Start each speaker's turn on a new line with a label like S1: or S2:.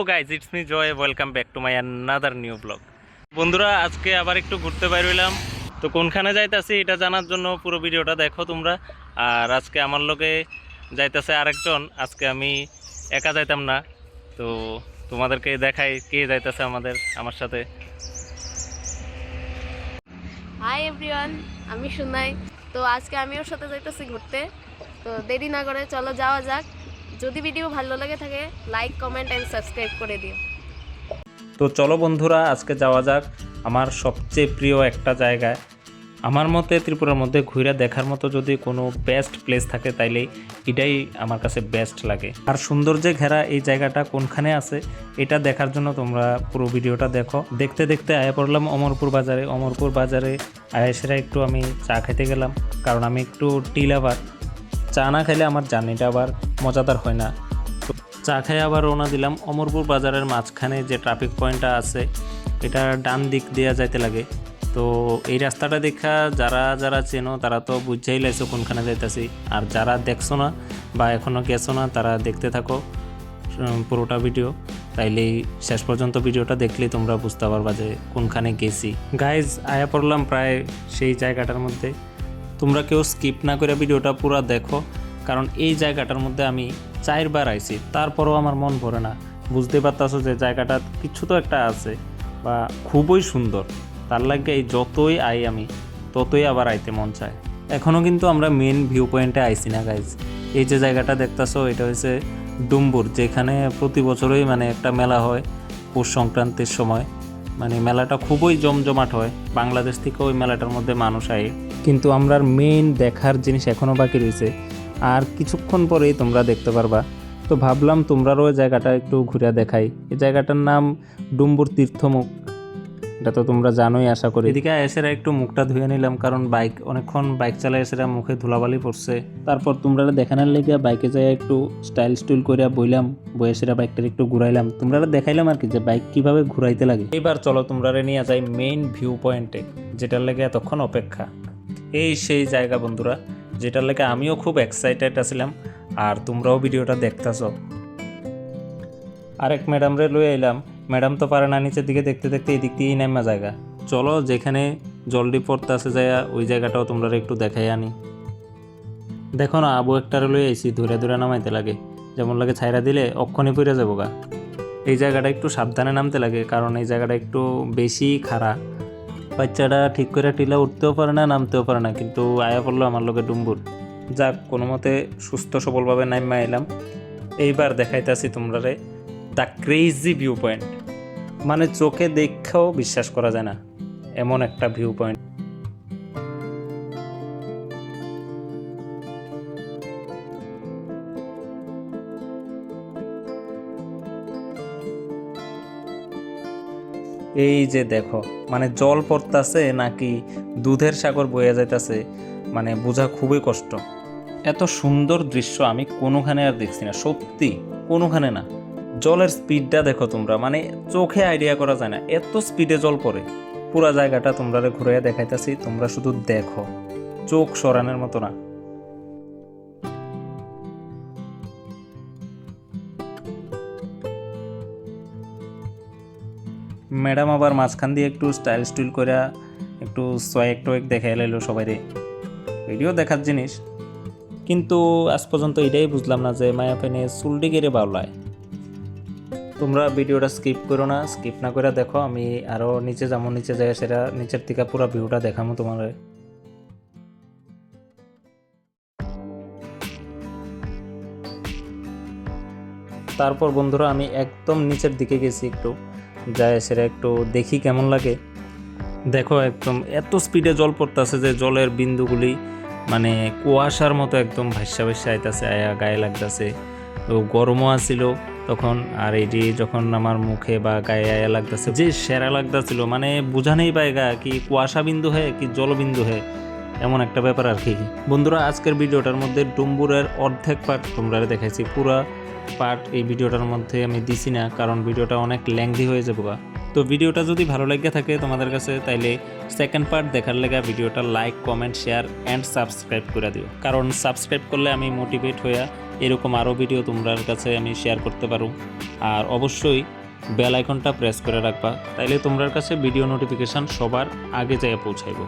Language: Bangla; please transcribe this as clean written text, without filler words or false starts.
S1: Guys, it's me Joy, welcome back to my another new blog. বন্ধুরা, আজকে আবার একটু ঘুরতে বাইর হইলাম। তো কোনখানে যাইতাছি এটা জানার জন্য পুরো ভিডিওটা দেখো তোমরা। আর আজকে আমার লোকে যাইতাছে আরেকজন। আজকে আমি একা যাইতাম না, তো তোমাদেরকে দেখাই কে যাইতাছে আমার সাথে।
S2: হাই এভরিওয়ান, আমি সুনাই। তো আজকে আমি ওর সাথে যাইতেছি ঘুরতে। তো দেরি না করে চলো যাওয়া যাক। যদি ভিডিও ভালো লাগে থাকে লাইক, কমেন্ট এন্ড সাবস্ক্রাইব করে দিও।
S1: তো চলো বন্ধুরা, আজকে যাওয়া যাক আমার সবচেয়ে প্রিয় একটা জায়গায়। আমার মতে ত্রিপুরার মধ্যে ঘুরে দেখার মতো যদি কোনো বেস্ট প্লেস থাকে তাইলে এটাই আমার কাছে বেস্ট লাগে। আর সৌন্দর্যে ঘেরা এই জায়গাটা কোনখানে আছে এটা দেখার জন্য তোমরা পুরো ভিডিওটা দেখো। দেখতে দেখতে আয়া পড়লাম অমরপুর বাজারে। অমরপুর বাজারে আয়াসেরা একটু আমি চা খেতে গেলাম, কারণ আমি একটু টি লাভার। চা না খাইলে আমার জার্নিটা আবার মজাদার হয় না। তো চা খাই আবার রওনা দিলাম। অমরপুর বাজারের মাঝখানে যে ট্রাফিক পয়েন্টটা আছে এটা ডান দিক দেওয়া যাইতে লাগে। তো এই রাস্তাটা দেখা যারা যারা চেনো তারা তো বুঝাই লাইছো কোনখানে যাইতেছি। আর যারা দেখছো না বা এখনও গেছো না তারা দেখতে থাকো পুরোটা ভিডিও, তাইলেই শেষ পর্যন্ত ভিডিওটা দেখলেই তোমরা বুঝতে পারবা যে কোনখানে গেছি। গাইজ, আয়া পড়লাম প্রায় সেই জায়গাটার মধ্যে। তোমরা কেউ স্কিপ না করে ভিডিওটা পুরো দেখো, কারণ এই জায়গাটার মধ্যে আমি 4 বার আইছি, তারপরও আমার মন ভরে না। বুঝতে পারতাছো যে জায়গাটা কিছু তো একটা আছে বা খুবই সুন্দর। তার লাগে এই যতই আই আমি ততই আবার আইতে মন চায়। এখনও কিন্তু আমরা মেন ভিউ পয়েন্টে আইছি না গাইজ। এই যে জায়গাটা দেখতাছো এটা হচ্ছে ডুম্বুর, যেখানে প্রতি বছরই মানে একটা মেলা হয় পৌষ সংক্রান্তির সময়। মানে মেলাটা খুবই জমজমাট হয়। বাংলাদেশ থেকে ওই মেলাটার মধ্যে মানুষ আয়, কিন্তু আমরা মেইন দেখার জিনিস এখনও বাকি রয়েছে। আর কিছুক্ষণ পরেই তোমরা দেখতে পারবা। তো ভাবলাম তোমরারও ওই জায়গাটা একটু ঘুরে দেখাই। এই জায়গাটার নাম ডুম্বুর তীর্থমুখ। এটা তো তোমরা জানোই আশা করি। এদিকে এসেরা একটু মুখটা ধুয়ে নিলাম, কারণ অনেকক্ষণ বাইক চালাই এসেরা মুখে ধুলাবালি পড়ছে। তারপর তোমরা দেখানোর লেগে বাইকে যাই একটু স্টাইল করিয়া বইলাম, বয়েসেরা বাইকটার একটু ঘুরাইলাম, তোমরা দেখাইলাম আর কি যে বাইক কিভাবে ঘুরাইতে লাগে। এবার চলো তোমরা নিয়ে যাই মেইন ভিউ পয়েন্টে, যেটার লেগে এতক্ষণ অপেক্ষা। এই সেই জায়গা বন্ধুরা, যেটার লেগে আমিও খুব এক্সাইটেড আছিলাম আর তোমরাও ভিডিওটা দেখতেছো। আরেক ম্যাডামরে লই আইলাম। ম্যাডাম তো পারে না নিচের দিকে দেখতে দেখতে এই দিক দিয়েই নামা জায়গা। চলো যেখানে জলদি পড়তে আসে যায় ওই জায়গাটাও তোমরা একটু দেখাই আনি। দেখো না, আবু একটারে লই আইছি, ধরে ধরে নামাইতে লাগে, যেমন লাগে ছাইরা দিলে অক্ষণে পড়ে যাবো গা। এই জায়গাটা একটু সাবধানে নামতে লাগে, কারণ এই জায়গাটা একটু বেশি খাড়া। বাচ্চাটা ঠিক করে টিলা উঠতেও পারে না, নামতেও পারে না, কিন্তু আয়া পড়লো আমার লোকে ডুম্বুর। যাক, কোনো মতে সুস্থ সবলভাবে নাইমা এলাম। এইবার দেখাইতেছি তোমরারে দ্য ক্রেজি ভিউ পয়েন্ট। মানে চোখে দেখেও বিশ্বাস করা যায় না এমন একটা ভিউ পয়েন্ট। এই যে দেখো, মানে জল পড়তাছে নাকি দুধের সাগর বয়ে যাইতাছে, মানে বোঝা খুবই কষ্ট। এত সুন্দর দৃশ্য আমি কোনোখানে আর দেখছি না, সত্যি কোনোখানে না। জলের স্পিডটা দেখো তোমরা, মানে চোখে আইডিয়া করা যায় না এত স্পিডে জল পড়ে। পুরা জায়গাটা তোমরা ঘুরে দেখাইতেছি, তোমরা শুধু দেখো, চোখ সরানোর মতো না। ম্যাডাম আবার মাঝখান দিয়ে একটু স্টাইল করে একটু সোয়েক টোয়েক দেখাই লাইলো সবাই। ভিডিও দেখার জিনিস, কিন্তু আজ পর্যন্ত এটাই বুঝলাম না যে মায়া ফেনে চুলটি কেড়ে বাউলায়। তোমরা ভিডিওটা স্কিপ করো না, স্কিপ না করে দেখো। আমি আরও নিচে যাবো, নিচে যাই সেটা নিচের থেকে পুরো ভিউটা দেখাবো তোমার। তারপর বন্ধুরা আমি একদম নিচের দিকে গেছি, একটু যায় সেটা একটু দেখি কেমন লাগে। দেখো একদম এত স্পিডে জল পড়তেছে যে জলের বিন্দুগুলি মানে কুয়াশার মতো একদম ভাইসা ভাইসা আইতাছে, আয়া গায়ে লাগতেছে। তো গরমও আসছিল তখন, আর এইটি যখন আমার মুখে বা গায়ে আয়া লাগতেছে যে সেরা লাগতেছিল, মানে বোঝা নেই পায়গা কি কুয়াশা বিন্দু হয় কি জলবিন্দু হয়, এমন একটা ব্যাপার আর কি। বন্ধুরা, আজকের ভিডিওটার মধ্যে ডুম্বুরের অর্ধেক পার্ট তোমরা দেখাইছি, পুরা পার্ট এই ভিডিওটার মধ্যে আমি দিছি না, কারণ ভিডিওটা অনেক লেংদি হয়ে যাবো। তো ভিডিওটা যদি ভালো লেগে থাকে তোমাদের কাছে তাইলে সেকেন্ড পার্ট দেখার লেগে ভিডিওটা like comment share and subscribe করে দিও, কারণ সাবস্ক্রাইব করলে আমি মোটিভেট হয়ে এরকম আরও ভিডিও তোমার কাছে আমি শেয়ার করতে পারো। আর অবশ্যই বেল আইকনটা প্রেস করে রাখবা, তাইলে তোমার কাছে ভিডিও নোটিফিকেশান সবার আগে যেয়ে পৌঁছাইব।